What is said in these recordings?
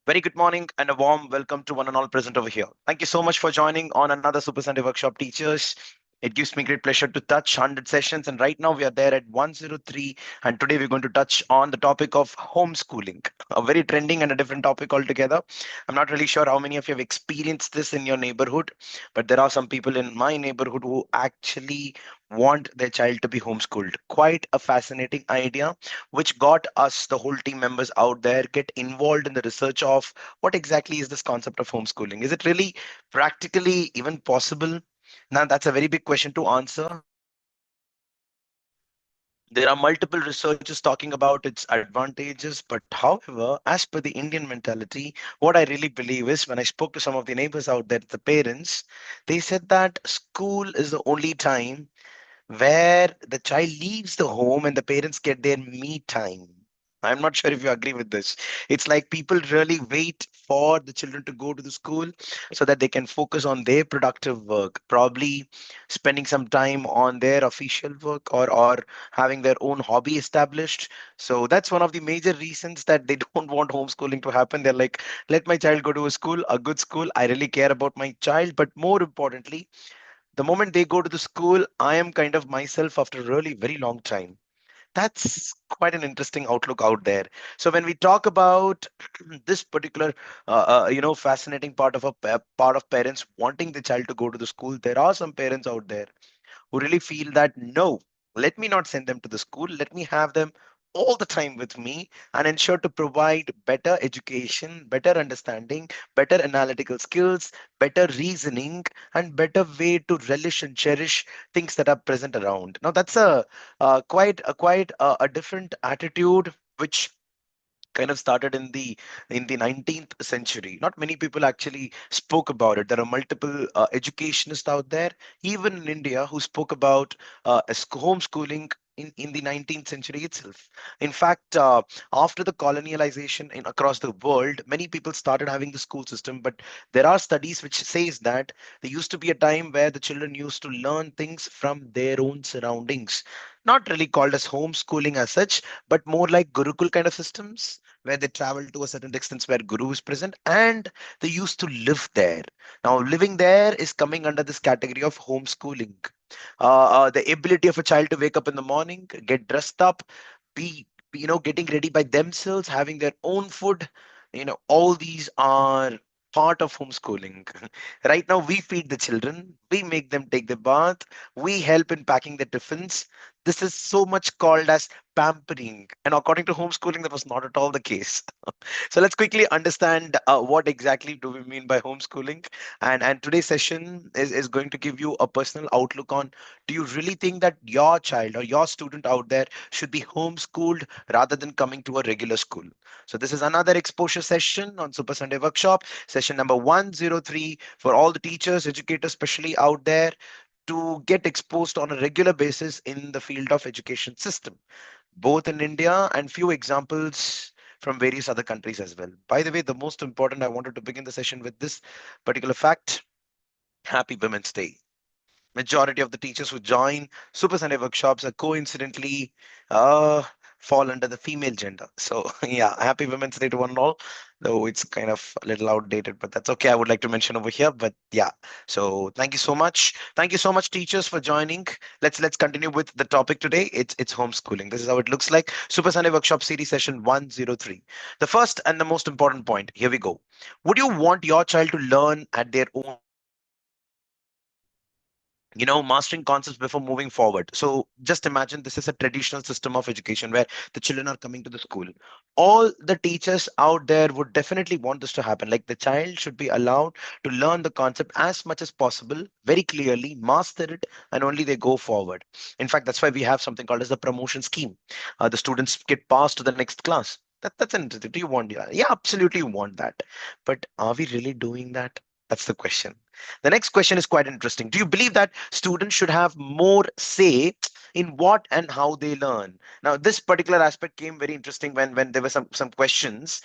Very good morning and a warm welcome to one and all present over here. Thank you so much for joining on another Super Sunday Workshop, teachers. It gives me great pleasure to touch 100 sessions, and right now we are there at 103. And today we're going to touch on the topic of homeschooling, a very trending and a different topic altogether. I'm not really sure how many of you have experienced this in your neighborhood, but there are some people in my neighborhood who actually want their child to be homeschooled. Quite a fascinating idea which got us, the whole team members out there, get involved in the research of what exactly is this concept of homeschooling. Is it really practically even possible? Now, that's a very big question to answer. There are multiple researchers talking about its advantages, but however, as per the Indian mentality, what I really believe is when I spoke to some of the neighbors out there, the parents, they said that school is the only time where the child leaves the home and the parents get their me time. I'm not sure if you agree with this. It's like people really wait for the children to go to the school so that they can focus on their productive work, probably spending some time on their official work or having their own hobby established. So that's one of the major reasons that they don't want homeschooling to happen. They're like, let my child go to a school, a good school. I really care about my child. But more importantly, the moment they go to the school, I am kind of myself after a really very long time. That's quite an interesting outlook out there. So when we talk about this particular, fascinating part of part of parents wanting the child to go to the school, there are some parents out there who really feel that no, let me not send them to the school, let me have them all the time with me and ensure to provide better education, better understanding, better analytical skills, better reasoning, and better way to relish and cherish things that are present around. Now that's a different attitude which kind of started in the 19th century. Not many people actually spoke about it. There are multiple educationists out there, even in India, who spoke about homeschooling in the 19th century itself. In fact, after the colonialization across the world, many people started having the school system, but there are studies which says that there used to be a time where the children used to learn things from their own surroundings, not really called as homeschooling as such, but more like Gurukul kind of systems where they travel to a certain distance where Guru is present and they used to live there. Now, living there is coming under this category of homeschooling. The ability of a child to wake up in the morning, get dressed up, getting ready by themselves, having their own food, all these are part of homeschooling. Right now, we feed the children, we make them take the bath, we help in packing the tiffins. This is so much called as pampering. And according to homeschooling, that was not at all the case. So let's quickly understand what exactly do we mean by homeschooling. And today's session is going to give you a personal outlook on, do you really think that your child or your student out there should be homeschooled rather than coming to a regular school? So this is another exposure session on Super Sunday Workshop, session number 103 for all the teachers, educators, especially out there to get exposed on a regular basis in the field of education system, both in India and few examples from various other countries as well. By the way, the most important, I wanted to begin the session with this particular fact. Happy Women's Day. Majority of the teachers who join Super Sunday workshops are coincidentally uh, fall under the female gender. So yeah, happy Women's Day to one and all. Though it's kind of a little outdated, but that's okay. I would like to mention over here. But yeah, so thank you so much. Thank you so much, teachers, for joining. Let's continue with the topic today. It's homeschooling. This is how it looks like. Super Sunday Workshop Series Session 103. The first and the most important point. Here we go. Would you want your child to learn at their own mastering concepts before moving forward? So just imagine this is a traditional system of education where the children are coming to the school. All the teachers out there would definitely want this to happen. Like the child should be allowed to learn the concept as much as possible, very clearly, master it, and only they go forward. In fact, that's why we have something called as the promotion scheme. The students get passed to the next class. That's interesting. Do you want that? Yeah, absolutely you want that. But are we really doing that? That's the question. The next question is quite interesting. Do you believe that students should have more say in what and how they learn? Now, this particular aspect came very interesting when there were some questions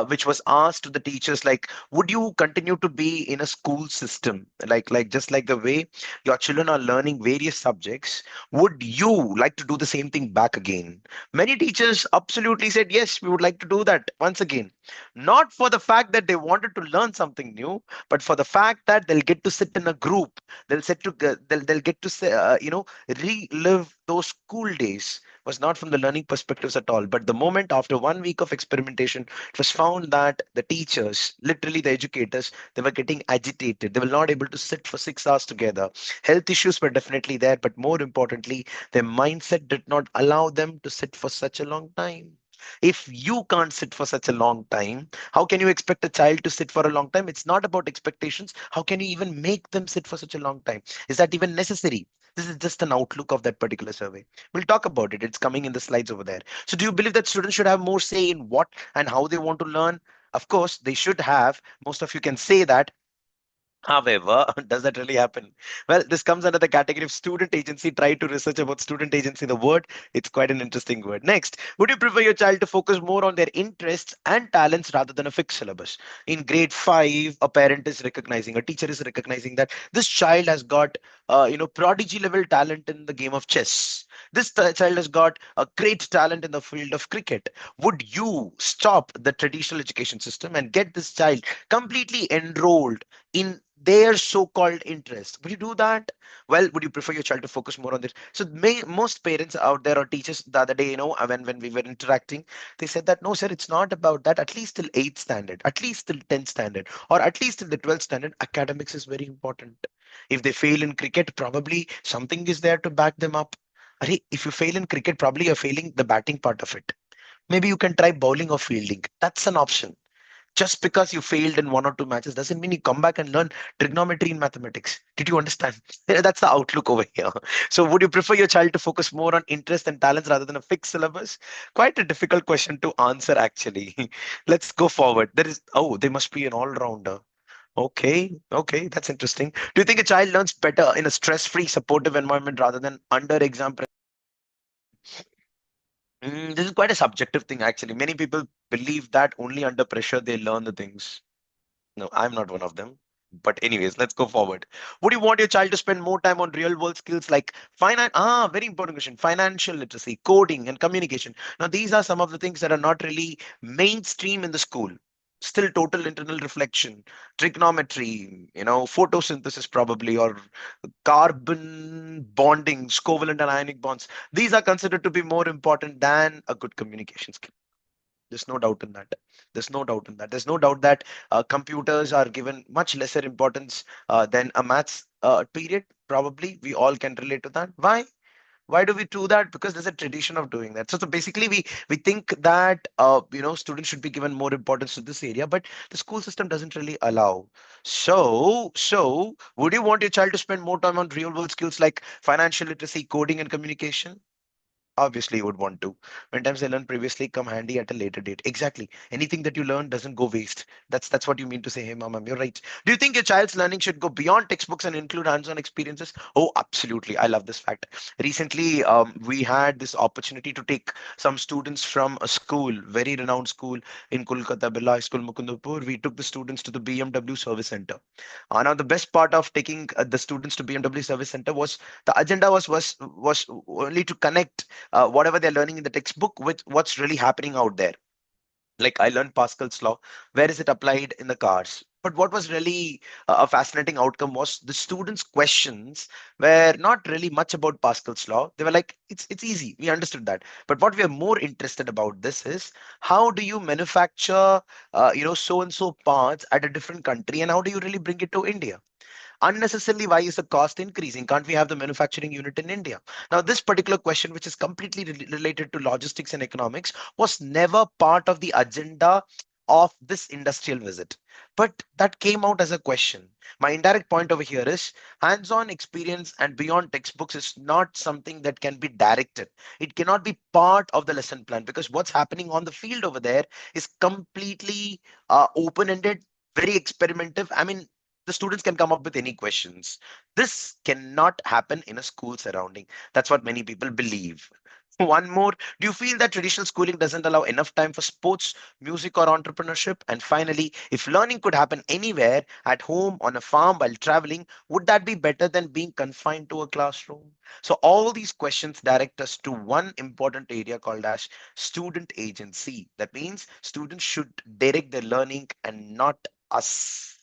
which was asked to the teachers, like, would you continue to be in a school system, like just like the way your children are learning various subjects? Would you like to do the same thing back again? Many teachers absolutely said yes, we would like to do that once again. Not for the fact that they wanted to learn something new, but for the fact that they'll get to sit in a group. They'll get to say, relive those school days. Was not from the learning perspectives at all. But the moment after 1 week of experimentation, it was found that the teachers, literally the educators, they were getting agitated. They were not able to sit for 6 hours together. Health issues were definitely there, but more importantly, their mindset did not allow them to sit for such a long time. If you can't sit for such a long time, how can you expect a child to sit for a long time? It's not about expectations. How can you even make them sit for such a long time? Is that even necessary? This is just an outlook of that particular survey. We'll talk about it. It's coming in the slides over there. So, do you believe that students should have more say in what and how they want to learn? Of course, they should have. Most of you can say that. However, does that really happen? Well, this comes under the category of student agency. Try to research about student agency, the word. It's quite an interesting word. Next, would you prefer your child to focus more on their interests and talents rather than a fixed syllabus? In grade 5, a parent is recognizing, a teacher is recognizing that this child has got, prodigy level talent in the game of chess. This child has got a great talent in the field of cricket. Would you stop the traditional education system and get this child completely enrolled in their so-called interest? Would you do that? Well, would you prefer your child to focus more on this? So most parents out there or teachers the other day, when we were interacting, they said that no, sir, it's not about that. At least till 8th standard, at least till 10th standard, or at least till the 12th standard, academics is very important. If they fail in cricket, probably something is there to back them up. If you fail in cricket, probably you're failing the batting part of it. Maybe you can try bowling or fielding. That's an option. Just because you failed in 1 or 2 matches doesn't mean you come back and learn trigonometry in mathematics. Did you understand? That's the outlook over here. So, would you prefer your child to focus more on interest and talents rather than a fixed syllabus? Quite a difficult question to answer, actually. Let's go forward. They must be an all rounder. Okay, that's interesting. Do you think a child learns better in a stress free, supportive environment rather than under exam? This is quite a subjective thing, actually. Many people believe that only under pressure they learn the things. No, I'm not one of them. But anyways, let's go forward. Would you want your child to spend more time on real world skills like finance? Very important question. Financial literacy, coding, and communication. Now, these are some of the things that are not really mainstream in the school. Still, total internal reflection, trigonometry, photosynthesis probably, or carbon bonding, covalent and ionic bonds. These are considered to be more important than a good communication skill. There's no doubt in that. There's no doubt in that. There's no doubt that computers are given much lesser importance than a maths period. Probably we all can relate to that. Why do we do that? Because there's a tradition of doing that. So basically we think that students should be given more importance to this area, but the school system doesn't really allow. So would you want your child to spend more time on real world skills like financial literacy, coding, and communication? Obviously, you would want to. When times I learned previously come handy at a later date. Exactly. Anything that you learn doesn't go waste. That's what you mean to say. Hey, mom, you're right. Do you think your child's learning should go beyond textbooks and include hands-on experiences? Oh, absolutely. I love this fact. Recently, we had this opportunity to take some students from a school, very renowned school in Kolkata, Birla High School, Mukundapur. We took the students to the BMW Service Center. Now, the best part of taking the students to BMW Service Center was the agenda was only to connect whatever they're learning in the textbook with what's really happening out there. Like I learned Pascal's law. Where is it applied in the cars? But what was really a fascinating outcome was the students' questions were not really much about Pascal's law. They were like, it's easy. We understood that. But what we are more interested about this is how do you manufacture, so and so parts at a different country, and how do you really bring it to India? Unnecessarily, why is the cost increasing? Can't we have the manufacturing unit in India? Now, this particular question, which is completely related to logistics and economics, was never part of the agenda of this industrial visit, but that came out as a question. My indirect point over here is hands-on experience and beyond textbooks is not something that can be directed. It cannot be part of the lesson plan because what's happening on the field over there is completely open-ended, very experimentative. I mean, the students can come up with any questions. This cannot happen in a school surrounding. That's what many people believe. One more. Do you feel that traditional schooling doesn't allow enough time for sports, music, or entrepreneurship? And finally, if learning could happen anywhere, at home, on a farm, while traveling, would that be better than being confined to a classroom? So, all these questions direct us to one important area called as student agency. That means students should direct their learning and not us.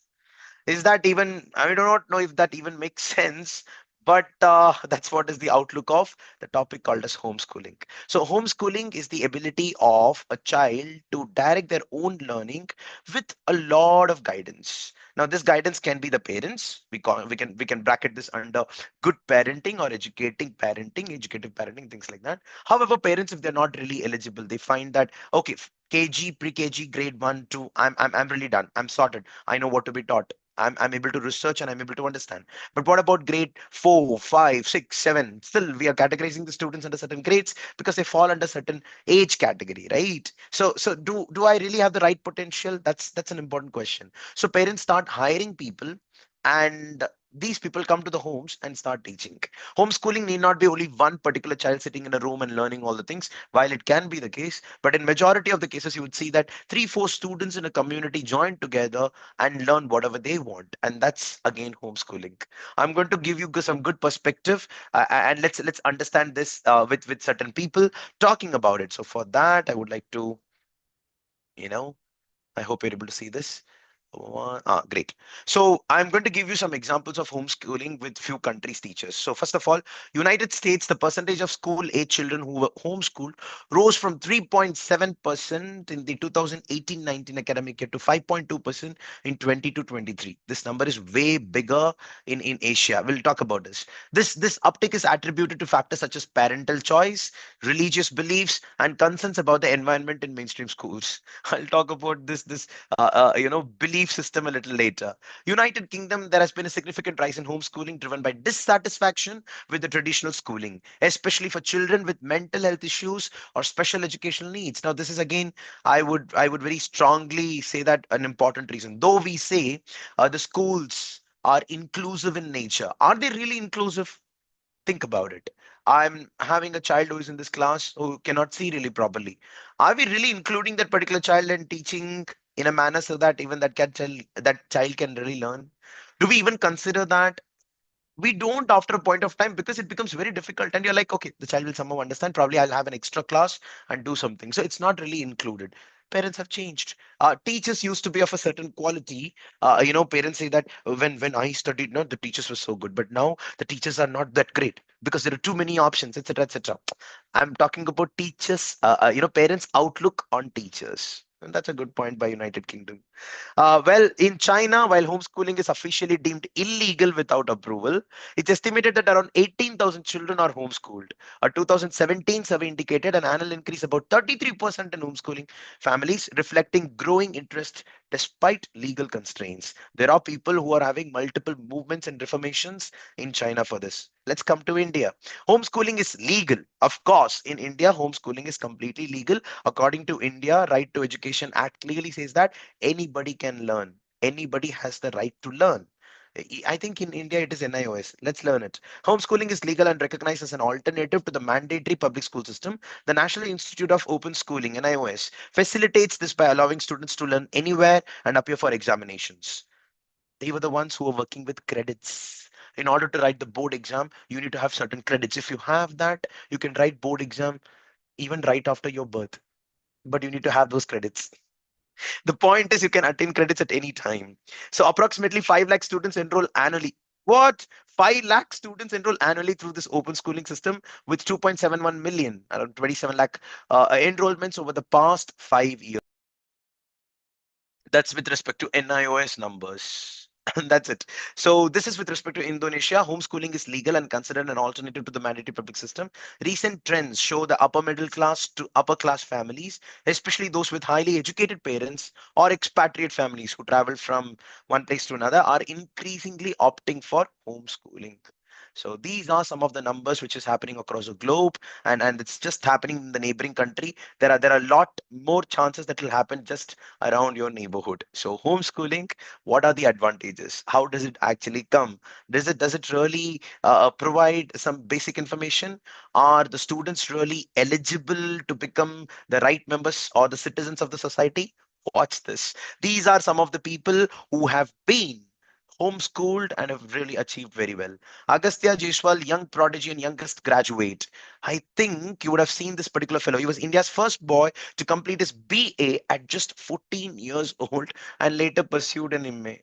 Is that even, I do not know if that even makes sense, but that's what is the outlook of the topic called as homeschooling. So homeschooling is the ability of a child to direct their own learning with a lot of guidance. Now this guidance can be the parents. We can bracket this under good parenting or educative parenting, things like that. However, parents, if they're not really eligible, they find that okay, KG, pre-KG, grade 1, 2, I'm really done, I'm sorted, I know what to be taught, I'm able to research and I'm able to understand. But what about grade 4, 5, 6, 7? Still, we are categorizing the students under certain grades because they fall under certain age category, right? So do I really have the right potential? That's an important question. So parents start hiring people, and these people come to the homes and start teaching. Homeschooling need not be only one particular child sitting in a room and learning all the things, while it can be the case, but in majority of the cases you would see that 3 4 students in a community join together and learn whatever they want, and that's again homeschooling. I'm going to give you some good perspective, and let's understand this with certain people talking about it. So for that I would like to, you know, I hope you're able to see this. Great. So I'm going to give you some examples of homeschooling with few countries' teachers. So first of all, United States, the percentage of school-age children who were homeschooled rose from 3.7% in the 2018-19 academic year to 5.2% in 20 to 23. This number is way bigger in Asia. We'll talk about this. This uptick is attributed to factors such as parental choice, religious beliefs, and concerns about the environment in mainstream schools. I'll talk about this belief system a little later. United Kingdom, there has been a significant rise in homeschooling driven by dissatisfaction with the traditional schooling, especially for children with mental health issues or special educational needs. Now this is again, I would very strongly say that an important reason, though we say the schools are inclusive in nature, are they really inclusive? Think about it. I'm having a child who is in this class who cannot see really properly. Are we really including that particular child and teaching in a manner so that even that child can really learn? Do we even consider that? We don't after a point of time, because it becomes very difficult and you're like, okay, the child will somehow understand, probably I'll have an extra class and do something, so it's not really included. Parents have changed. Teachers used to be of a certain quality. Parents say that when I studied, no, the teachers were so good, but now the teachers are not that great because there are too many options, etc., etc. I'm talking about teachers, parents outlook on teachers, and that's a good point by United Kingdom. Well, in China, while homeschooling is officially deemed illegal without approval, it's estimated that around 18,000 children are homeschooled. A 2017 survey indicated an annual increase about 33% in homeschooling families, reflecting growing interest despite legal constraints. There are people who are having multiple movements and reformations in China for this. Let's come to India. Homeschooling is legal. Of course, in India, homeschooling is completely legal. According to India, Right to Education Act clearly says that anybody can learn. Anybody has the right to learn. I think in India it is NIOS. Let's learn it. Homeschooling is legal and recognized as an alternative to the mandatory public school system. The National Institute of Open Schooling, NIOS, facilitates this by allowing students to learn anywhere and appear for examinations. They were the ones who were working with credits. In order to write the board exam, you need to have certain credits. If you have that, you can write board exam even right after your birth. But you need to have those credits. The point is you can attain credits at any time. So approximately 5 lakh students enroll annually. What? 5 lakh students enroll annually through this open schooling system with 2.71 million, around 27 lakh enrollments over the past 5 years. That's with respect to NIOS numbers. And that's it. So this is with respect to Indonesia. Homeschooling is legal and considered an alternative to the mandatory public system. Recent trends show the upper middle class to upper class families, especially those with highly educated parents or expatriate families who travel from one place to another, are increasingly opting for homeschooling. So these are some of the numbers which is happening across the globe, and it's just happening in the neighboring country. There are a lot more chances that will happen just around your neighborhood. So homeschooling, what are the advantages? How does it actually come? Does it really provide some basic information? Are the students really eligible to become the right members or the citizens of the society? Watch this. These are some of the people who have been homeschooled and have really achieved very well. Agastya Jaiswal, young prodigy and youngest graduate. I think you would have seen this particular fellow. He was India's first boy to complete his BA at just 14 years old and later pursued an MA.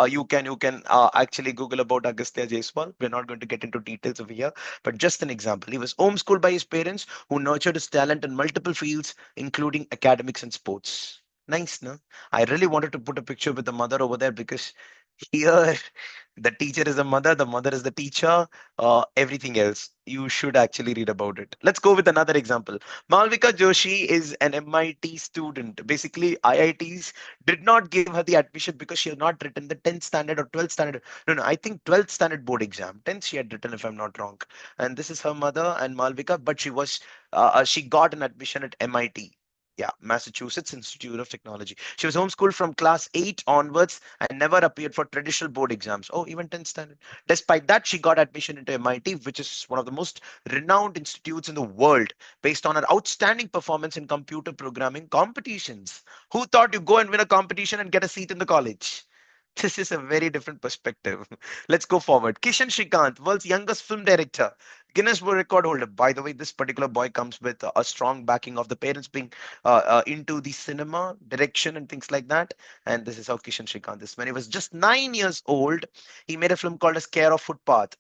You can actually Google about Agastya Jaiswal. We're not going to get into details over here, but just an example. He was homeschooled by his parents, who nurtured his talent in multiple fields, including academics and sports. Nice, no? I really wanted to put a picture with the mother over there because here the teacher is the mother is the teacher, everything else. You should actually read about it. Let's go with another example. Malvika Joshi is an MIT student. Basically, IITs did not give her the admission because she had not written the 10th standard or 12th standard. No, no, I think 12th standard board exam. 10th she had written, if I'm not wrong. And this is her mother and Malvika, but she got an admission at MIT. Yeah, Massachusetts Institute of Technology. She was homeschooled from class 8 onwards and never appeared for traditional board exams. Oh, even 10th standard. Despite that, she got admission into MIT, which is one of the most renowned institutes in the world, based on her outstanding performance in computer programming competitions. Who thought you go and win a competition and get a seat in the college? This is a very different perspective. Let's go forward. Kishan Shrikant, world's youngest film director, Guinness World Record holder. By the way, this particular boy comes with a strong backing of the parents being into the cinema direction and things like that. And this is how Kishan Shrikant is. When he was just 9 years old, he made a film called as Care of Footpath.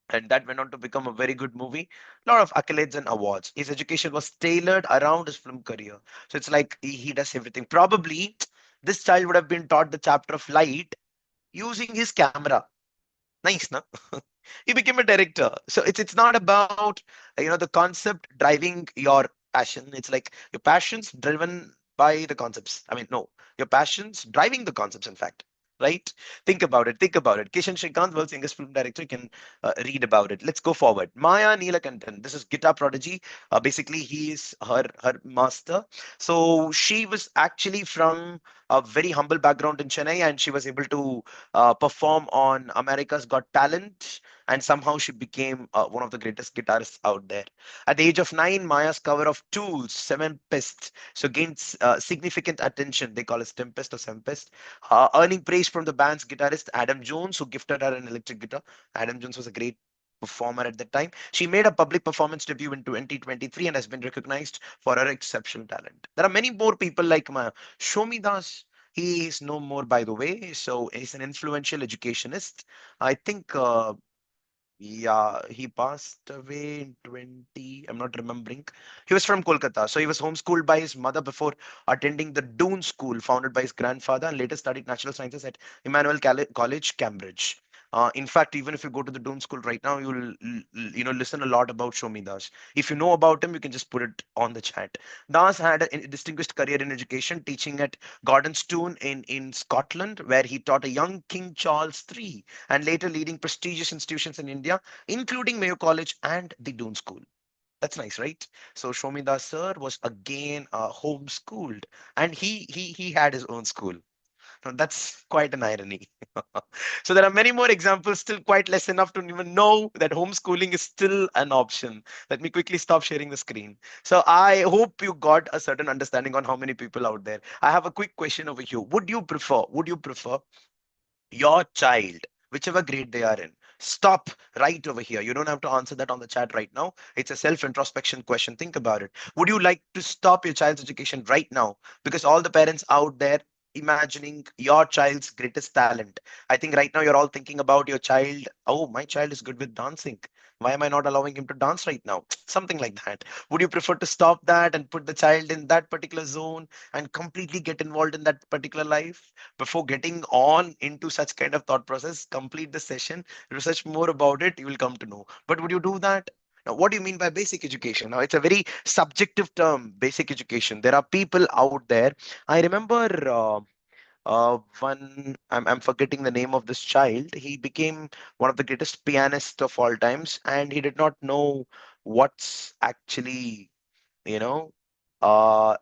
And that went on to become a very good movie. A lot of accolades and awards. His education was tailored around his film career. So it's like he does everything. Probably this child would have been taught the chapter of light using his camera. Nice, no? He became a director. So it's not about the concept driving your passion. It's like your passion's driven by the concepts. I mean, no, your passion's driving the concepts, in fact. Right? Think about it. Think about it. Kishan Shrikant, world's youngest film director, you can read about it. Let's go forward. Maya Neelakantan. This is guitar prodigy. Basically, he is her master. So she was actually from a very humble background in Chennai, and she was able to perform on America's Got Talent, and somehow she became one of the greatest guitarists out there. At the age of 9, Maya's cover of Tool's Seven Pest so gained significant attention. They call it Tempest or Sempest, earning praise from the band's guitarist Adam Jones, who gifted her an electric guitar. Adam Jones was a great performer at the time. She made a public performance debut in 2023 and has been recognized for her exceptional talent. There are many more people like Maya. Shomi Das, he is no more, by the way. So he's an influential educationist. I think yeah, he passed away in 20. I'm not remembering. He was from Kolkata. So he was homeschooled by his mother before attending the Doon School, founded by his grandfather, and later studied natural sciences at Emmanuel College, Cambridge. In fact, even if you go to the Doon School right now, you'll listen a lot about Shomi Das. If you know about him, you can just put it on the chat. Das had a distinguished career in education, teaching at Gordonstoun in Scotland, where he taught a young King Charles III and later leading prestigious institutions in India, including Mayo College and the Doon School. That's nice, right? So Shomida sir was again homeschooled, and he had his own school. Now, that's quite an irony. So there are many more examples, still quite less enough to even know that homeschooling is still an option. Let me quickly stop sharing the screen. So I hope you got a certain understanding on how many people out there. I have a quick question over here. Would you prefer your child, whichever grade they are in, stop right over here? You don't have to answer that on the chat right now. It's a self introspection question. Think about it. Would you like to stop your child's education right now? Because all the parents out there imagining your child's greatest talent. I think right now you're all thinking about your child. Oh, my child is good with dancing. Why am I not allowing him to dance right now? Something like that. Would you prefer to stop that and put the child in that particular zone and completely get involved in that particular life? Before getting on into such kind of thought process, complete the session, research more about it, you will come to know. But would you do that? Now, what do you mean by basic education? Now, it's a very subjective term, basic education. There are people out there. I remember One, I'm forgetting the name of this child. He became one of the greatest pianists of all times, and he did not know what's actually, you know,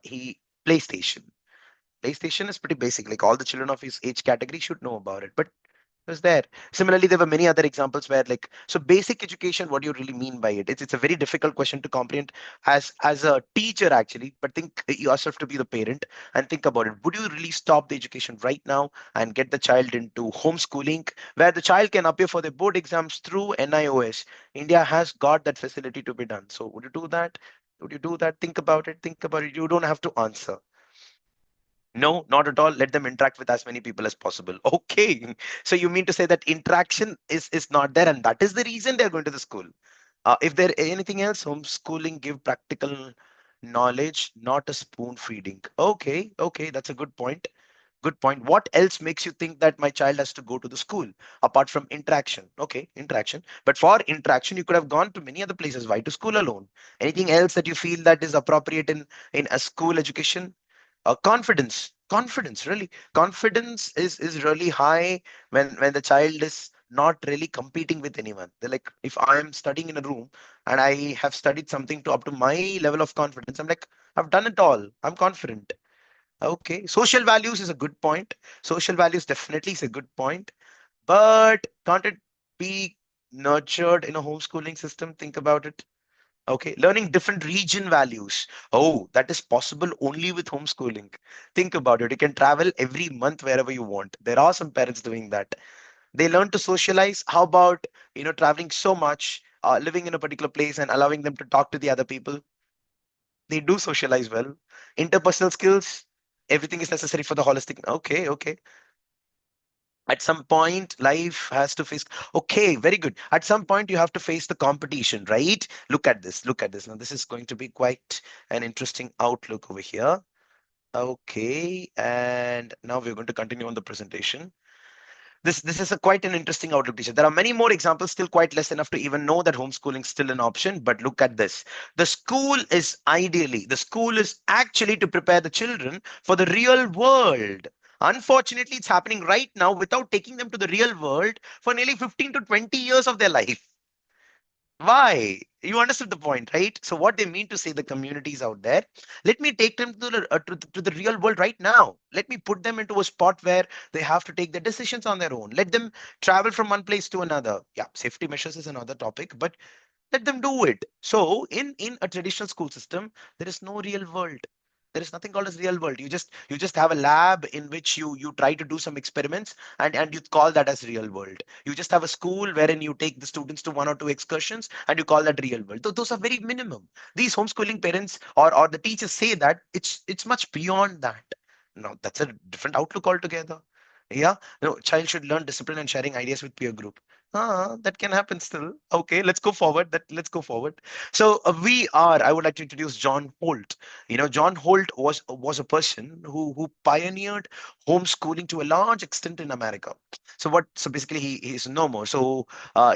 he PlayStation. PlayStation is pretty basic. Like all the children of his age category should know about it. But was there. Similarly, there were many other examples where, like, so basic education, what do you really mean by it? It's a very difficult question to comprehend as a teacher, actually. But think yourself to be the parent and think about it. Would you really stop the education right now and get the child into homeschooling, where the child can appear for their board exams through NIOS? India has got that facility to be done. So would you do that? Would you do that? Think about it. Think about it. You don't have to answer. No, not at all. Let them interact with as many people as possible. Okay. So you mean to say that interaction is not there, and that is the reason they're going to the school. If there anything else, homeschooling give practical knowledge, not a spoon feeding. Okay, okay, that's a good point. Good point. What else makes you think that my child has to go to the school apart from interaction? Okay, interaction. But for interaction, you could have gone to many other places. Why to school alone? Anything else that you feel that is appropriate in a school education? Confidence, really. Confidence is really high when the child is not really competing with anyone. They're like, if I am studying in a room and I have studied something to up to my level of confidence, I'm like, I've done it all. I'm confident. Okay, social values is a good point. Social values definitely is a good point, but can't it be nurtured in a homeschooling system? Think about it. Okay, learning different region values. Oh, that is possible only with homeschooling. Think about it. You can travel every month wherever you want. There are some parents doing that. They learn to socialize. How about, traveling so much, living in a particular place and allowing them to talk to the other people? They do socialize well. Interpersonal skills, everything is necessary for the holistic. Okay, okay. At some point, life has to face. Okay, very good. At some point, you have to face the competition, right? Look at this. Look at this. Now, this is going to be quite an interesting outlook over here. Okay, and now we're going to continue on the presentation. This is a quite an interesting outlook, teacher. There are many more examples, still quite less enough to even know that homeschooling is still an option. But look at this. The school is actually to prepare the children for the real world. Unfortunately, it's happening right now without taking them to the real world for nearly 15 to 20 years of their life. Why? You understood the point, right? So what they mean to say, the communities out there, let me take them to the real world right now. Let me put them into a spot where they have to take their decisions on their own. Let them travel from one place to another. Yeah, safety measures is another topic, but let them do it. So in a traditional school system, there is no real world. There is nothing called as real world. You just have a lab in which you try to do some experiments, and you call that as real world. You just have a school wherein you take the students to one or two excursions and you call that real world. Those are very minimum. These homeschooling parents or the teachers say that it's much beyond that. No, that's a different outlook altogether. Yeah, no, child should learn discipline and sharing ideas with peer group. That can happen still. Okay, let's go forward. Let's go forward. So I would like to introduce John Holt. John Holt was a person who pioneered homeschooling to a large extent in America. So basically he's no more. So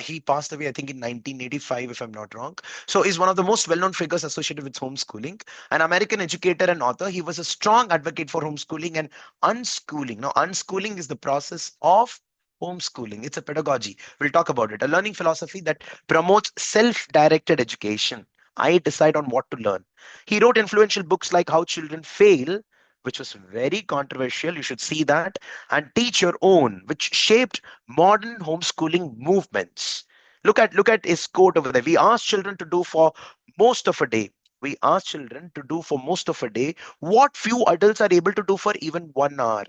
he passed away, I think, in 1985, if I'm not wrong. So he's one of the most well-known figures associated with homeschooling. An American educator and author, he was a strong advocate for homeschooling and unschooling. Now, unschooling is the process of homeschooling. It's a pedagogy. We'll talk about it. A learning philosophy that promotes self-directed education. I decide on what to learn. He wrote influential books like How Children Fail, which was very controversial. You should see that. And Teach Your Own, which shaped modern homeschooling movements. Look at his quote over there. We ask children to do for most of a day. We ask children to do for most of a day what few adults are able to do for even 1 hour.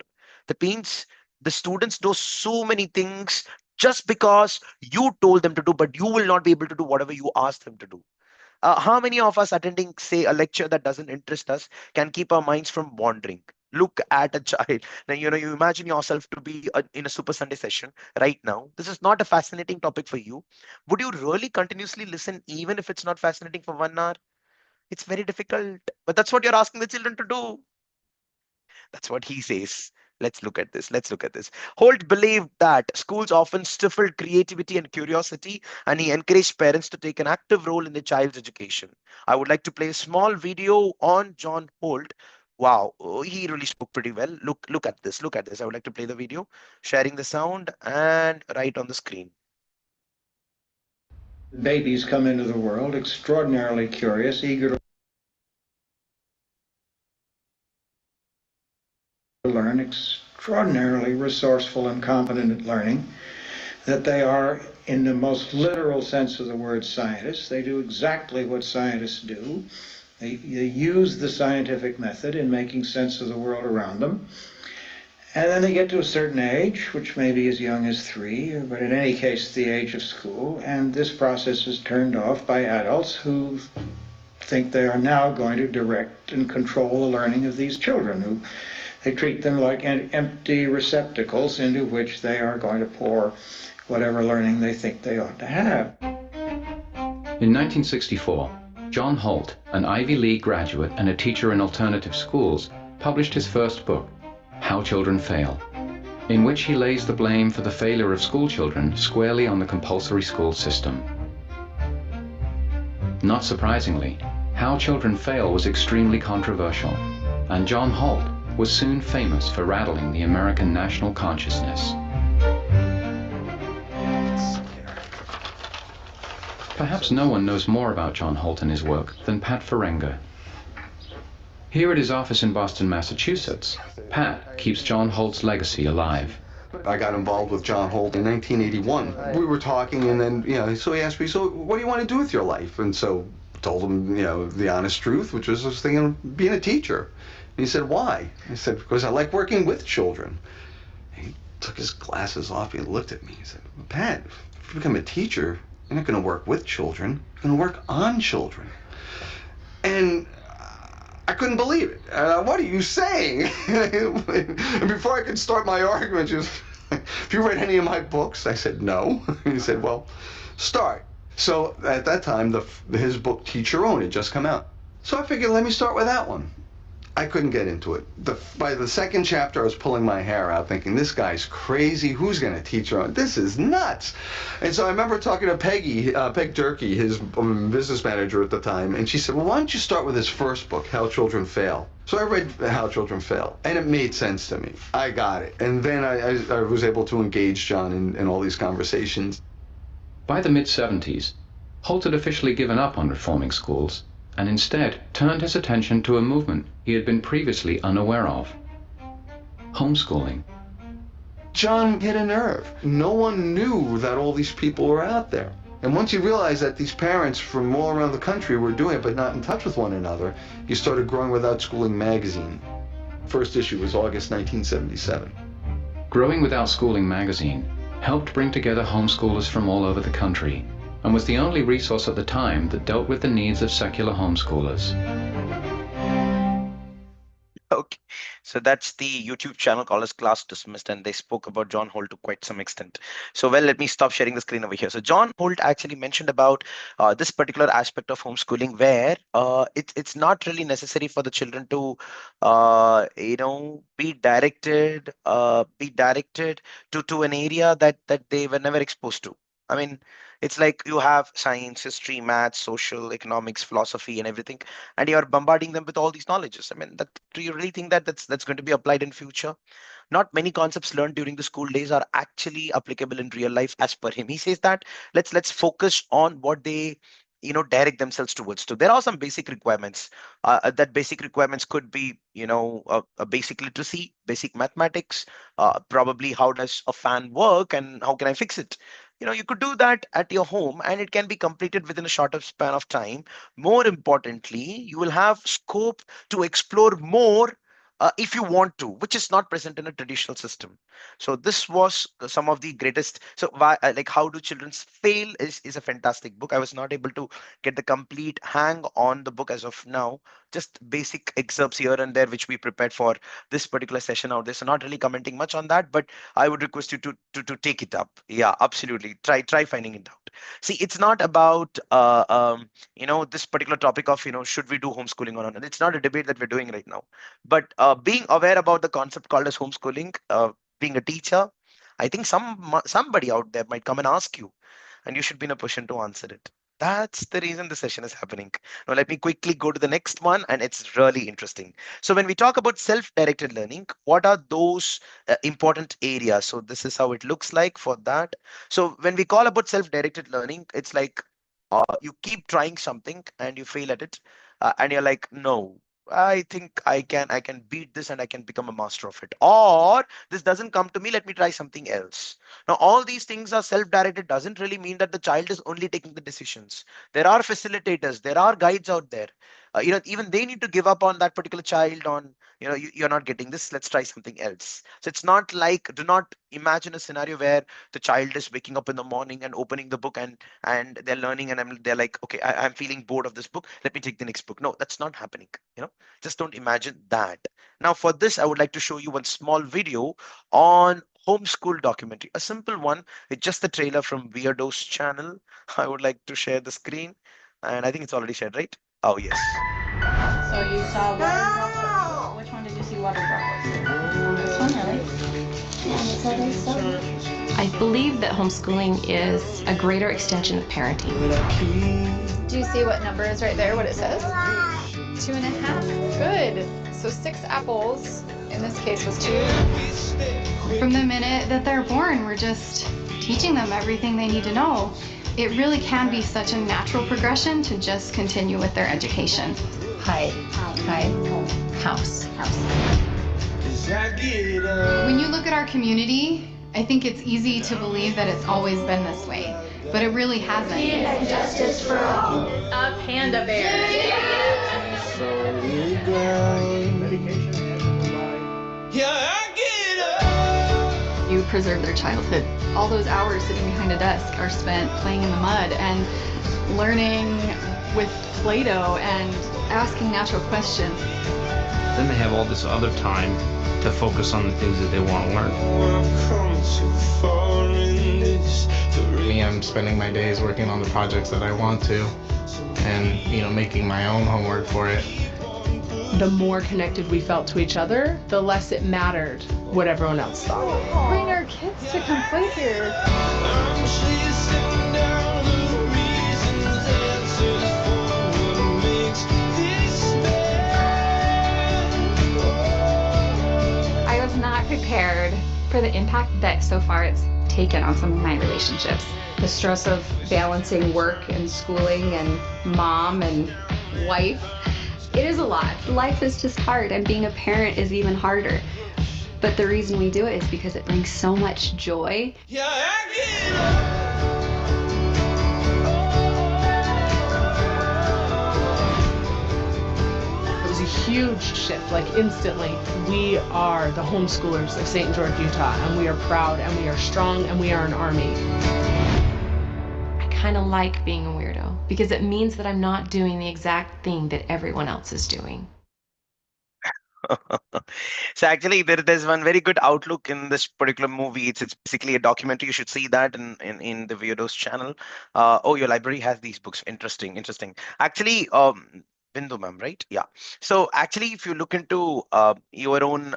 That means the students do so many things just because you told them to do, but you will not be able to do whatever you ask them to do. How many of us attending, say, a lecture that doesn't interest us can keep our minds from wandering? Look at a child. Now, you imagine yourself to be in a Super Sunday session right now. This is not a fascinating topic for you. Would you really continuously listen even if it's not fascinating for 1 hour? It's very difficult. But that's what you're asking the children to do. That's what he says. Let's look at this. Let's look at this. Holt believed that schools often stifled creativity and curiosity, and he encouraged parents to take an active role in their child's education. I would like to play a small video on John Holt. Wow, oh, he really spoke pretty well. Look at this. Look at this. I would like to play the video, sharing the sound and right on the screen. Babies come into the world extraordinarily curious, eager to learn, extraordinarily resourceful and competent at learning, that they are, in the most literal sense of the word, scientists. They do exactly what scientists do. They use the scientific method in making sense of the world around them. And then they get to a certain age, which may be as young as 3, but in any case, the age of school, and this process is turned off by adults who think they are now going to direct and control the learning of these children, who they treat them like empty receptacles into which they are going to pour whatever learning they think they ought to have. In 1964, John Holt, an Ivy League graduate and a teacher in alternative schools, published his first book, How Children Fail, in which he lays the blame for the failure of school children squarely on the compulsory school system. Not surprisingly, How Children Fail was extremely controversial, and John Holt was soon famous for rattling the American national consciousness. Perhaps no one knows more about John Holt and his work than Pat Ferenga. Here at his office in Boston, Massachusetts, Pat keeps John Holt's legacy alive. I got involved with John Holt in 1981. We were talking, and then, so he asked me, so what do you want to do with your life? And so I told him, the honest truth, which was I was thinking of being a teacher. And he said, why? I said, because I like working with children. And he took his glasses off and looked at me. He said, Pat, if you become a teacher, you're not going to work with children. You're going to work on children. And I couldn't believe it. What are you saying? And before I could start my argument, she was, have you read any of my books? I said, no. He said, well, start. So at that time, his book, Teach Your Own, had just come out. So I figured, let me start with that one. I couldn't get into it. By the second chapter, I was pulling my hair out thinking, this guy's crazy. Who's going to teach her? This is nuts. And so I remember talking to Peg Durkee, his business manager at the time, and she said, well, why don't you start with his first book, How Children Fail? So I read How Children Fail, and it made sense to me. I got it. And then I was able to engage John in all these conversations. By the mid-70s, Holt had officially given up on reforming schools and instead turned his attention to a movement he had been previously unaware of: homeschooling. John hit a nerve. No one knew that all these people were out there. And once you realized that these parents from all around the country were doing it but not in touch with one another, you started Growing Without Schooling magazine. First issue was August 1977. Growing Without Schooling magazine helped bring together homeschoolers from all over the country, and was the only resource at the time that dealt with the needs of secular homeschoolers. Okay, so that's the YouTube channel called as Class Dismissed, and they spoke about John Holt to quite some extent. So, well, let me stop sharing the screen over here. So, John Holt actually mentioned about this particular aspect of homeschooling, where it's not really necessary for the children to, be directed to an area that they were never exposed to. I mean, it's like you have science, history, maths, social, economics, philosophy, and everything, and you're bombarding them with all these knowledges. I mean, that do you really think that that's going to be applied in future? Not many concepts learned during the school days are actually applicable in real life, as per him. He says that let's focus on what they direct themselves towards. So there are some basic requirements. That basic requirements could be a basic literacy, basic mathematics, probably how does a fan work and how can I fix it. You could do that at your home and it can be completed within a shorter span of time. More importantly, you will have scope to explore more if you want to, which is not present in a traditional system. So this was some of the greatest. So why, like How Do Children Fail is a fantastic book. I was not able to get the complete hang on the book as of now, just basic excerpts here and there, which we prepared for this particular session out there. So not really commenting much on that, but I would request you to take it up. Yeah, absolutely. Try finding it out. See, it's not about this particular topic of should we do homeschooling or not. It's not a debate that we're doing right now, but being aware about the concept called as homeschooling, being a teacher, I think somebody out there might come and ask you, and you should be in a position to answer it. That's the reason the session is happening. Now, let me quickly go to the next one, and it's really interesting. So, when we talk about self directed learning, what are those important areas? So, this is how it looks like for that. So, when we call about self directed learning, it's like you keep trying something and you fail at it, and you're like, no. I think I can beat this and I can become a master of it. Or this doesn't come to me, let me try something else. Now, all these things are self-directed, doesn't really mean that the child is only taking the decisions. There are facilitators, there are guides out there. Even they need to give up on that particular child on, you're not getting this, let's try something else. So it's not like, do not imagine a scenario where the child is waking up in the morning and opening the book and they're learning and they're like, okay, I'm feeling bored of this book. Let me take the next book. No, that's not happening. Just don't imagine that. Now, for this, I would like to show you one small video on homeschool documentary, a simple one with just the trailer from Weirdo's channel. I would like to share the screen, and I think it's already shared, right? Oh, yes. So you saw water droplets. Which one did you see water droplets? This one, really? I believe that homeschooling is a greater extension of parenting. Do you see what number is right there, what it says? 2.5. Good. So 6 apples, in this case, was 2. From the minute that they're born, we're just teaching them everything they need to know. It really can be such a natural progression to just continue with their education. Hide. House. When you look at our community, I think it's easy to believe that it's always been this way, but it really hasn't. And justice for all. A panda bear. You preserve their childhood. All those hours sitting behind a desk are spent playing in the mud and learning with Play-Doh and asking natural questions. Then they have all this other time to focus on the things that they want to learn. Me, I'm spending my days working on the projects that I want to and, making my own homework for it. The more connected we felt to each other, the less it mattered what everyone else thought. Bring our kids to come play here. I was not prepared for the impact that so far it's taken on some of my relationships. The stress of balancing work and schooling and mom and wife, it is a lot. Life is just hard, and being a parent is even harder. But the reason we do it is because it brings so much joy. It was a huge shift, like instantly. We are the homeschoolers of St. George, Utah, and we are proud, and we are strong, and we are an army. I kind of like being a weirdo because it means that I'm not doing the exact thing that everyone else is doing. So actually, there's one very good outlook in this particular movie. It's basically a documentary. You should see that in the Weirdos channel. Oh, your library has these books. Interesting, interesting. Actually, Bindu ma'am, right? Yeah. So actually, if you look into your own,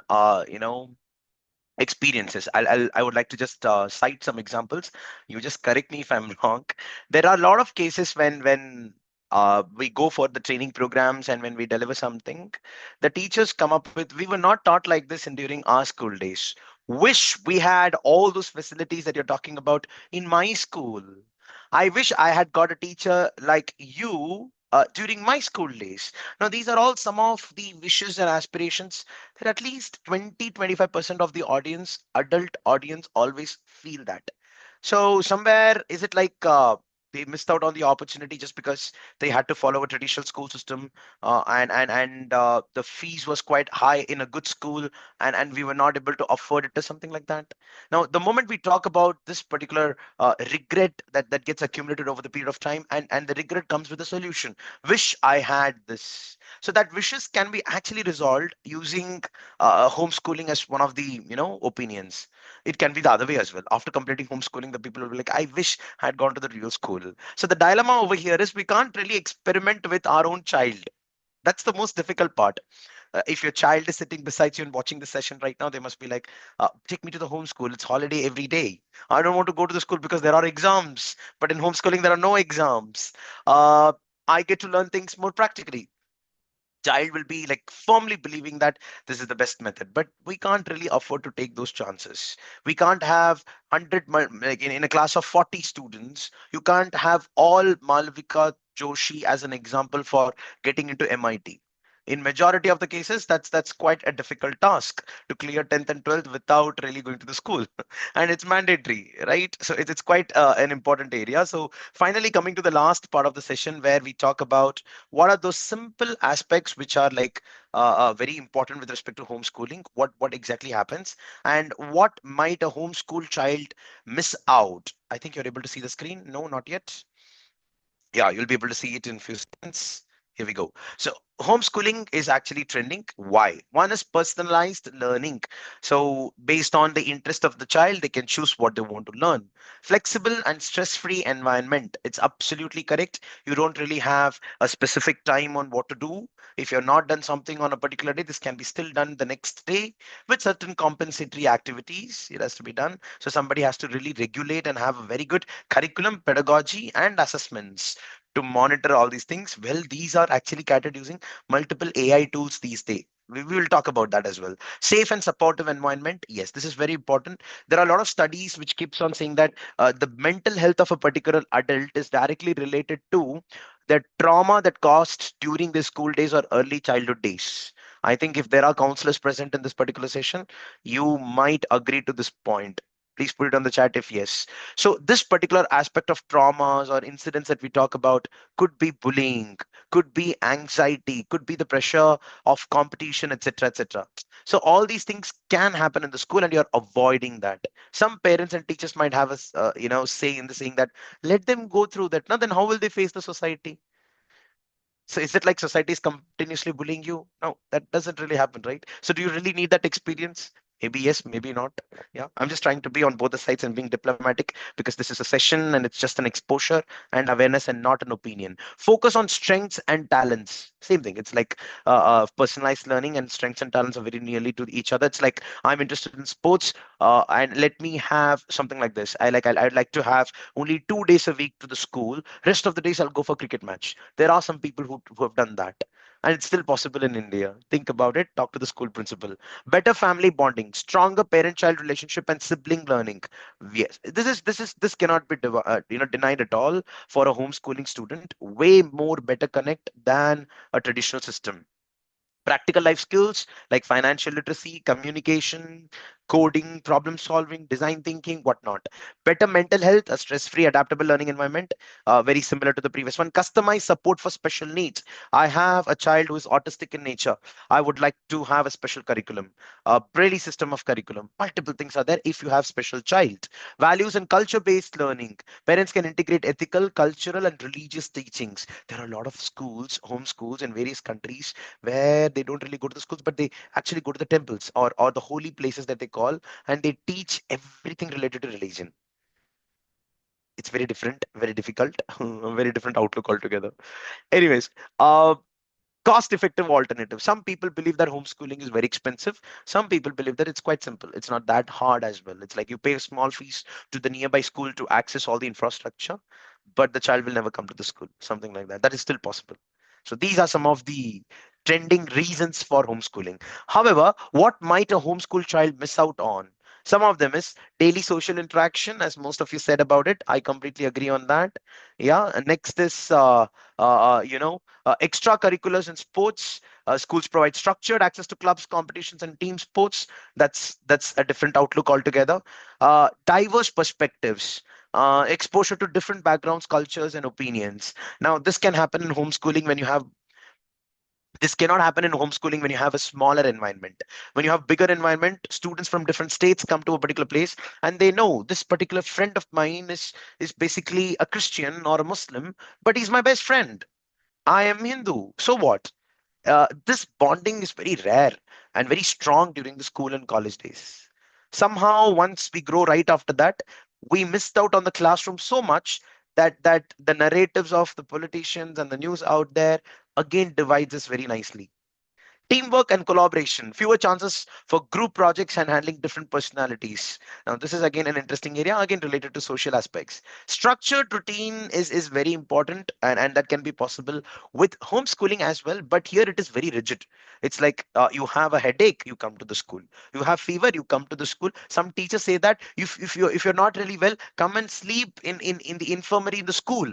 experiences, I would like to just cite some examples. You just correct me if I'm wrong. There are a lot of cases when we go for the training programs and when we deliver something, the teachers come up with, we were not taught like this in during our school days. Wish we had all those facilities that you're talking about in my school. I wish I had got a teacher like you during my school days. Now, these are all some of the wishes and aspirations that at least 20-25% of the audience, adult audience, always feel that. So somewhere, is it like they missed out on the opportunity just because they had to follow a traditional school system, and the fees was quite high in a good school, and we were not able to afford it, or something like that? Now, the moment we talk about this particular regret that gets accumulated over the period of time, and the regret comes with a solution. Wish I had this. So that wishes can be actually resolved using homeschooling as one of the opinions. It can be the other way as well. After completing homeschooling, the people will be like, I wish I had gone to the real school. So the dilemma over here is we can't really experiment with our own child. That's the most difficult part. If your child is sitting beside you and watching the session right now, they must be like, take me to the homeschool. It's holiday every day. I don't want to go to the school because there are exams. But in homeschooling, there are no exams. Uh, I get to learn things more practically. Child will be like firmly believing that this is the best method, but we can't really afford to take those chances. We can't have 100 like in a class of 40 students, you can't have all Malvika Joshi as an example for getting into MIT. In majority of the cases, that's quite a difficult task to clear 10th and 12th without really going to the school. And it's mandatory, right? So it's quite an important area. So finally, coming to the last part of the session where we talk about what are those simple aspects which are like very important with respect to homeschooling, what exactly happens, and what might a homeschool child miss out. I think you're able to see the screen. No, not yet. Yeah, you'll be able to see it in a few seconds. Here we go. So homeschooling is actually trending. Why? One is personalized learning. So based on the interest of the child, they can choose what they want to learn. Flexible and stress-free environment. It's absolutely correct. You don't really have a specific time on what to do. If you're not done something on a particular day, this can be still done the next day with certain compensatory activities. It has to be done. So somebody has to really regulate and have a very good curriculum, pedagogy, and assessments to monitor all these things. Well, these are actually catered using multiple AI tools these days. We will talk about that as well. Safe and supportive environment. Yes, this is very important. There are a lot of studies which keeps on saying that the mental health of a particular adult is directly related to the trauma that caused during the school days or early childhood days. I think if there are counselors present in this particular session, you might agree to this point. Please put it on the chat if yes. So this particular aspect of traumas or incidents that we talk about could be bullying, could be anxiety, could be the pressure of competition, etc., etc. So all these things can happen in the school, and you're avoiding that. Some parents and teachers might have a say in the saying that let them go through that. Now then, how will they face the society? So is it like society is continuously bullying you? No, that doesn't really happen, right? So do you really need that experience? Maybe yes, maybe not. Yeah, I'm just trying to be on both the sides and being diplomatic because this is a session and it's just an exposure and awareness and not an opinion. Focus on strengths and talents. Same thing. It's like personalized learning and strengths and talents are very nearly to each other. It's like I'm interested in sports, and let me have something like this. I'd like to have only 2 days a week to the school. Rest of the days I'll go for cricket match. There are some people who have done that. And it's still possible in India. Think about it. Talk to the school principal. Better family bonding, stronger parent-child relationship, and sibling learning. Yes, this cannot be denied at all for a homeschooling student. Way more better connect than a traditional system. Practical life skills like financial literacy, communication, coding, problem solving, design thinking, whatnot. Better mental health, a stress-free, adaptable learning environment, very similar to the previous one. Customized support for special needs. I have a child who is autistic in nature. I would like to have a special curriculum, a Braille system of curriculum. Multiple things are there if you have special child. Values and culture-based learning. Parents can integrate ethical, cultural, and religious teachings. There are a lot of schools, home schools in various countries where they don't really go to the schools, but they actually go to the temples or the holy places that they call, and they teach everything related to religion. It's very different, very difficult, a very different outlook altogether. Anyways, cost effective alternative. Some people believe that homeschooling is very expensive. Some people believe that it's quite simple. It's not that hard as well. It's like you pay a small fees to the nearby school to access all the infrastructure, but the child will never come to the school. Something like that. That is still possible. So these are some of the trending reasons for homeschooling. However, what might a homeschool child miss out on? Some of them is daily social interaction, as most of you said about it. I completely agree on that. Yeah. And next is, extracurriculars and sports. Schools provide structured access to clubs, competitions, and team sports. That's a different outlook altogether. Diverse perspectives. Exposure to different backgrounds, cultures, and opinions. Now, this can happen in homeschooling when you have this cannot happen in homeschooling when you have a smaller environment. When you have bigger environment, students from different states come to a particular place and they know this particular friend of mine is basically a Christian or a Muslim, but he's my best friend. I am Hindu. So what? This bonding is very rare and very strong during the school and college days. Somehow, once we grow right after that, we missed out on the classroom so much that the narratives of the politicians and the news out there again divides us very nicely. Teamwork and collaboration, fewer chances for group projects and handling different personalities. Now, this is again an interesting area, again related to social aspects. Structured routine is very important, and that can be possible with homeschooling as well. But here it is very rigid. It's like you have a headache, you come to the school. You have fever, you come to the school. Some teachers say that if you're not really well, come and sleep in the infirmary in the school.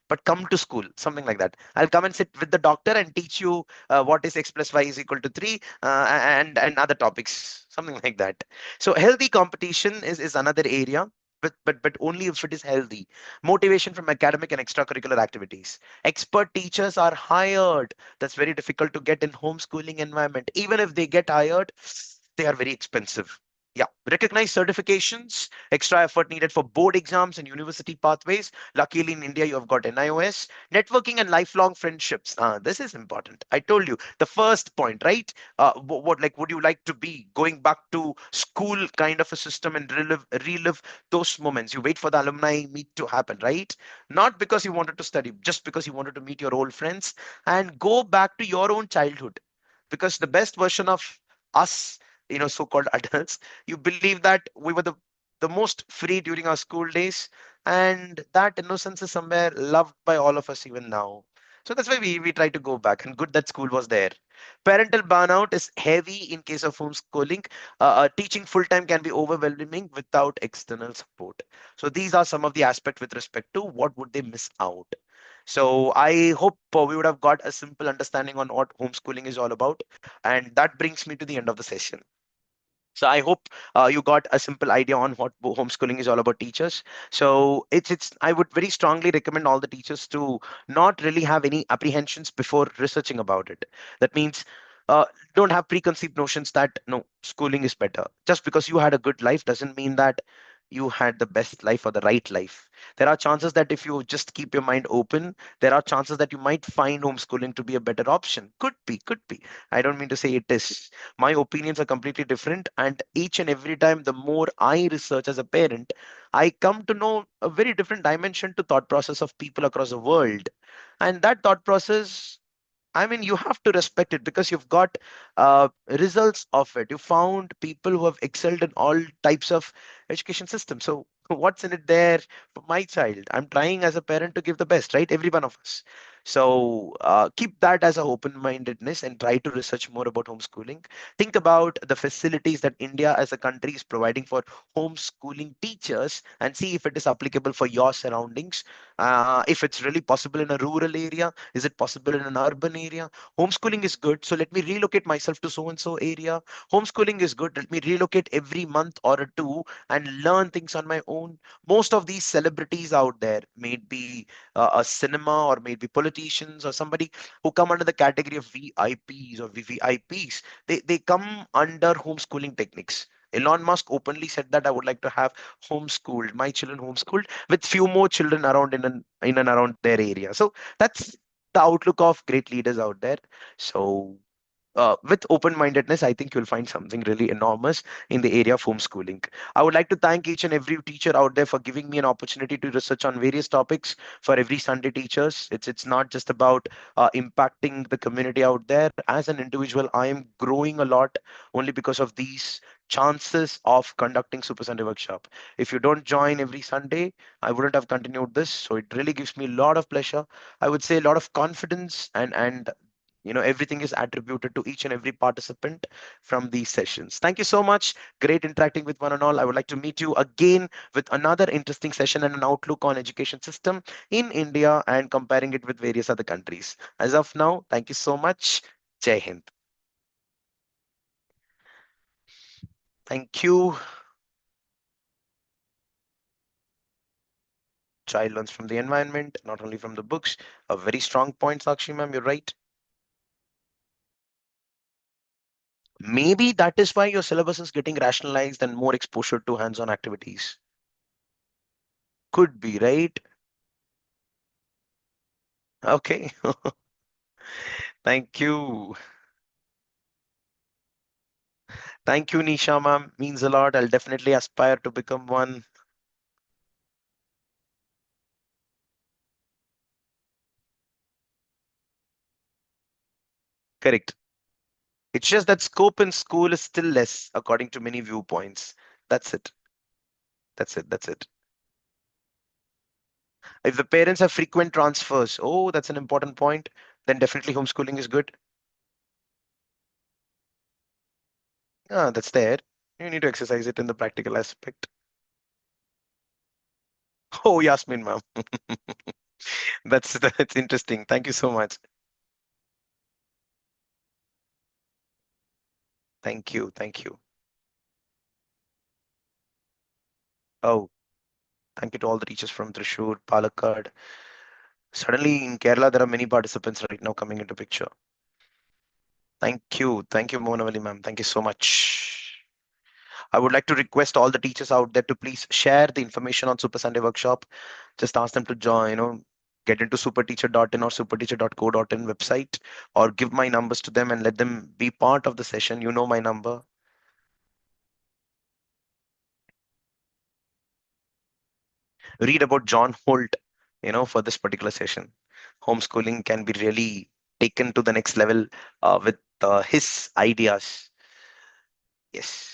But come to school, something like that. I'll come and sit with the doctor and teach you what is x plus y is equal to 3 and other topics, something like that. So healthy competition is another area, but only if it is healthy. Motivation from academic and extracurricular activities. Expert teachers are hired. That's very difficult to get in homeschooling environment. Even if they get hired, they are very expensive. Yeah, recognized certifications, extra effort needed for board exams and university pathways. Luckily, in India, you have got NIOS, networking and lifelong friendships. This is important. I told you the first point, right? What like would you like to be going back to school kind of a system and relive those moments? You wait for the alumni meet to happen, right? Not because you wanted to study, just because you wanted to meet your old friends and go back to your own childhood. Because the best version of us, so-called adults, you believe that we were the most free during our school days, and that innocence is somewhere loved by all of us even now. So that's why we try to go back, and good that school was there. Parental burnout is heavy in case of homeschooling. Teaching full time can be overwhelming without external support. So these are some of the aspects with respect to what would they miss out. So I hope we would have got a simple understanding on what homeschooling is all about, and that brings me to the end of the session. So I hope you got a simple idea on what homeschooling is all about, teachers. So it's I would very strongly recommend all the teachers to not really have any apprehensions before researching about it. That means uh, don't have preconceived notions that no, schooling is better. Just because you had a good life doesn't mean that you had the best life or the right life. There are chances that if you just keep your mind open, there are chances that you might find homeschooling to be a better option. Could be, could be. I don't mean to say it is. My opinions are completely different, and each and every time the more I research as a parent, I come to know a very different dimension to thought process of people across the world. And that thought process, I mean, you have to respect it because you've got results of it. You found people who have excelled in all types of education systems. So what's in it there for my child? I'm trying as a parent to give the best, right? Every one of us. So keep that as a open-mindedness and try to research more about homeschooling. Think about the facilities that India as a country is providing for homeschooling teachers and see if it is applicable for your surroundings. If it's really possible in a rural area, is it possible in an urban area? Homeschooling is good, so let me relocate myself to so and so area. Homeschooling is good, let me relocate every month or two and learn things on my own. Most of these celebrities out there, may it be a cinema or maybe politicians or somebody who come under the category of VIPs or VVIPs, they come under homeschooling techniques. Elon Musk openly said that I would like to have homeschooled my children homeschooled with few more children around in and around their area. So that's the outlook of great leaders out there. So with open-mindedness, I think you'll find something really enormous in the area of homeschooling. I would like to thank each and every teacher out there for giving me an opportunity to research on various topics for every Sunday teachers. It's not just about impacting the community out there. As an individual, I am growing a lot only because of these chances of conducting Super Sunday workshop. If you don't join every Sunday, I wouldn't have continued this. So it really gives me a lot of pleasure. I would say a lot of confidence and everything is attributed to each and every participant from these sessions. Thank you so much. Great interacting with one and all. I would like to meet you again with another interesting session and an outlook on education system in India and comparing it with various other countries. As of now, thank you so much. Jai Hind. Thank you. Child learns from the environment, not only from the books. A very strong point, Sakshi ma'am, you're right. Maybe that is why your syllabus is getting rationalized and more exposure to hands-on activities. Could be, right? Okay. Thank you. Thank you, Nisha ma'am. Means a lot. I'll definitely aspire to become one. Correct. It's just that scope in school is still less, according to many viewpoints. That's it. That's it. That's it. If the parents have frequent transfers, oh, that's an important point, then definitely homeschooling is good. Ah, that's there. You need to exercise it in the practical aspect. Oh, Yasmin, ma'am. That's interesting. Thank you so much. Thank you. Thank you. Oh, thank you to all the teachers from Thrissur, Palakkad. Suddenly in Kerala, there are many participants right now coming into picture. Thank you. Thank you, Monavali, ma'am. Thank you so much. I would like to request all the teachers out there to please share the information on Super Sunday Workshop. Just ask them to join, get into superteacher.in or superteacher.co.in website, or give my numbers to them and let them be part of the session. You know my number. Read about John Holt, for this particular session. Homeschooling can be really taken to the next level with his ideas. Yes.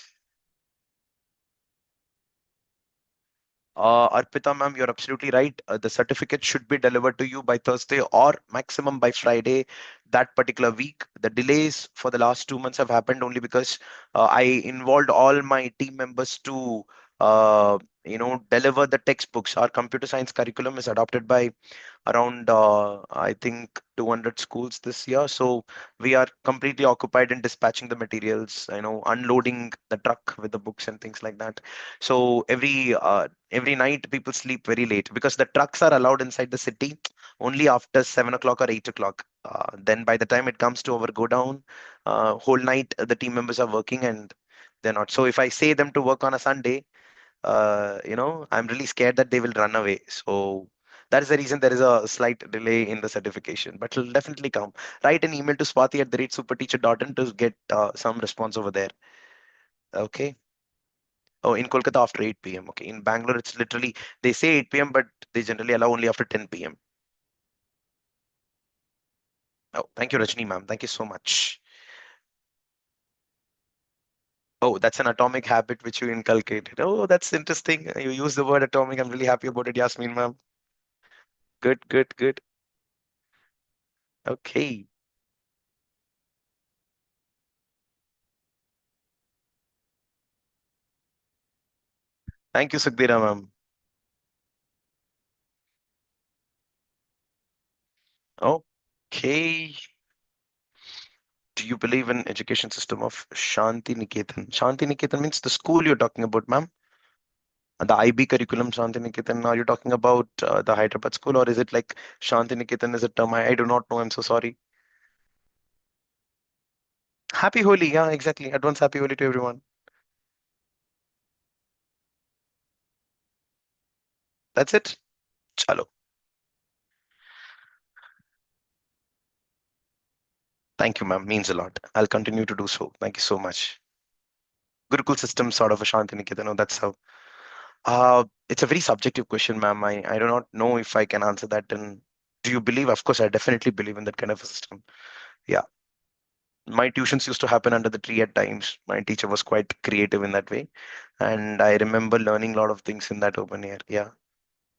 Arpita, ma'am, you're absolutely right. The certificate should be delivered to you by Thursday or maximum by Friday that particular week. The delays for the last 2 months have happened only because I involved all my team members to, deliver the textbooks. Our computer science curriculum is adopted by around I think 200 schools this year. So we are completely occupied in dispatching the materials, unloading the truck with the books and things like that. So every night people sleep very late because the trucks are allowed inside the city only after 7 o'clock or 8 o'clock. Then by the time it comes to our go down, whole night the team members are working and they're not. So if I say them to work on a Sunday, I'm really scared that they will run away. So that is the reason there is a slight delay in the certification, but it'll definitely come. Write an email to swati@superteacher.in to get some response over there. Okay. Oh, in Kolkata after 8 p.m. Okay. In Bangalore, it's literally, they say 8 p.m., but they generally allow only after 10 p.m. Oh, thank you, Rajni, ma'am. Thank you so much. Oh, that's an atomic habit which you inculcated. Oh, that's interesting. You use the word atomic. I'm really happy about it, Yasmin, ma'am. Good, good, good. Okay. Thank you, Sukhdira, ma'am. Okay. Do you believe in education system of Shanti Niketan? Shanti Niketan means the school you're talking about, ma'am. The IB curriculum, Shanti Niketan. Are you talking about the Hyderabad school, or is it like Shanti Niketan is a term? I do not know. I'm so sorry. Happy Holi. Yeah, exactly. Advance Happy Holi to everyone. That's it. Chalo. Thank you, ma'am. Means a lot. I'll continue to do so. Thank you so much. Gurukul system sort of a Shanti Niketan. No, that's how. It's a very subjective question, ma'am. I do not know if I can answer that. And do you believe? Of course, I definitely believe in that kind of a system. Yeah. My tuitions used to happen under the tree at times. My teacher was quite creative in that way. And I remember learning a lot of things in that open air. Yeah.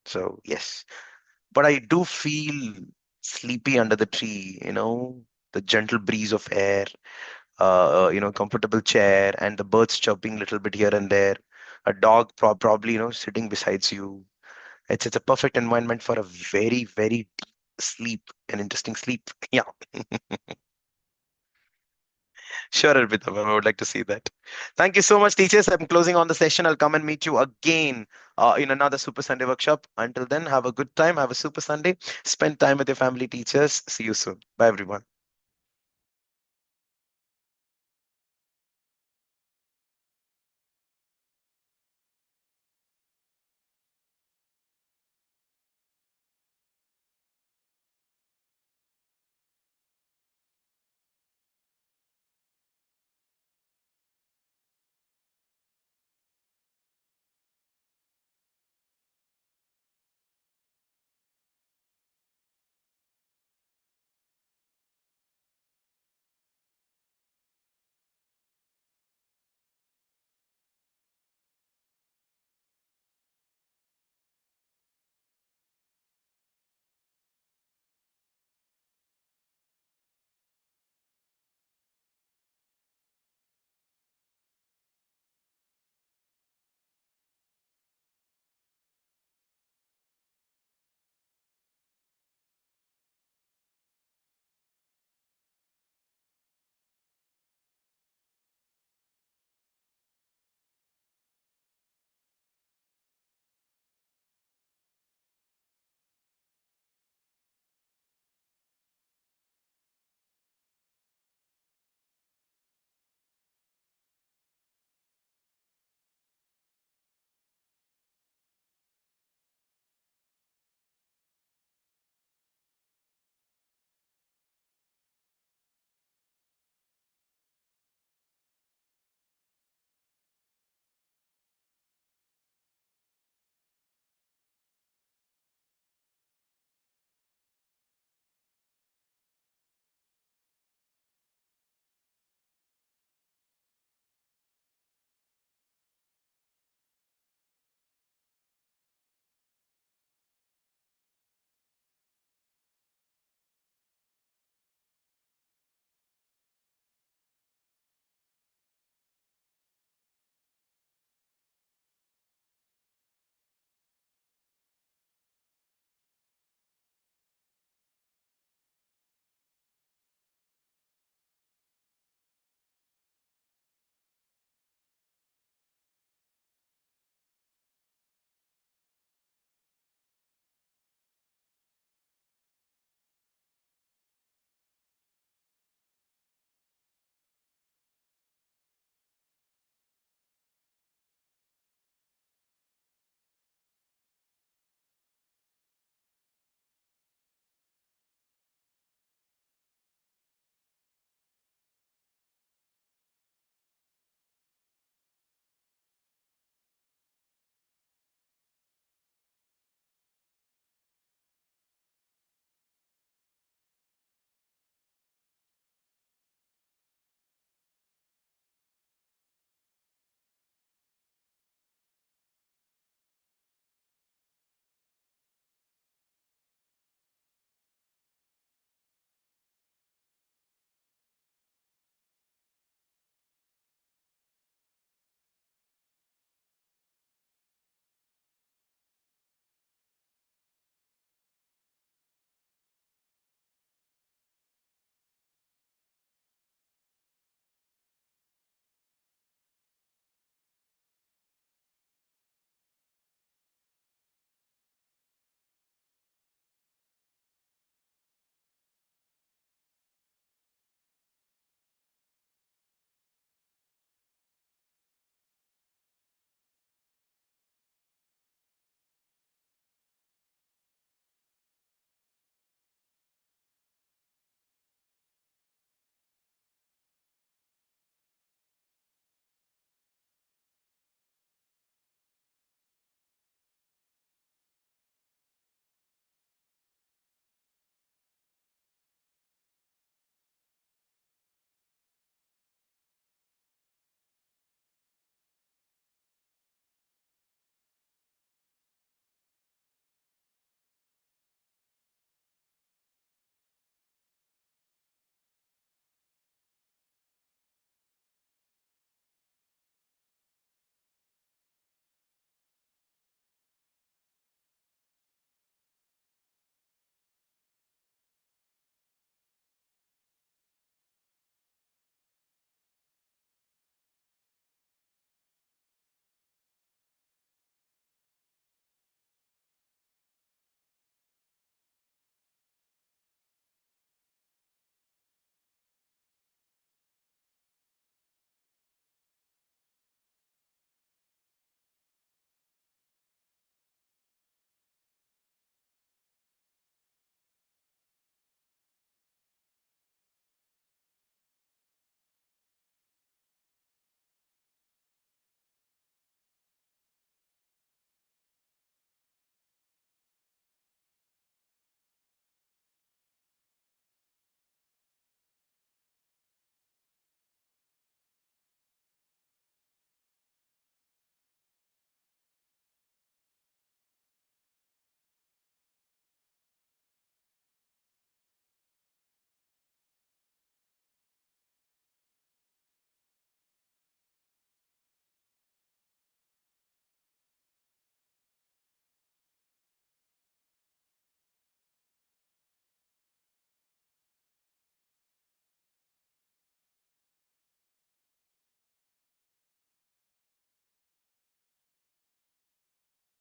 So, yes. But I do feel sleepy under the tree, the gentle breeze of air, comfortable chair, and the birds chirping a little bit here and there. A dog probably, sitting beside you. It's a perfect environment for a very, very deep sleep, an interesting sleep. Yeah. Sure, Arpita, ma'am, I would like to see that. Thank you so much, teachers. I'm closing on the session. I'll come and meet you again in another Super Sunday workshop. Until then, have a good time. Have a Super Sunday. Spend time with your family, teachers. See you soon. Bye, everyone.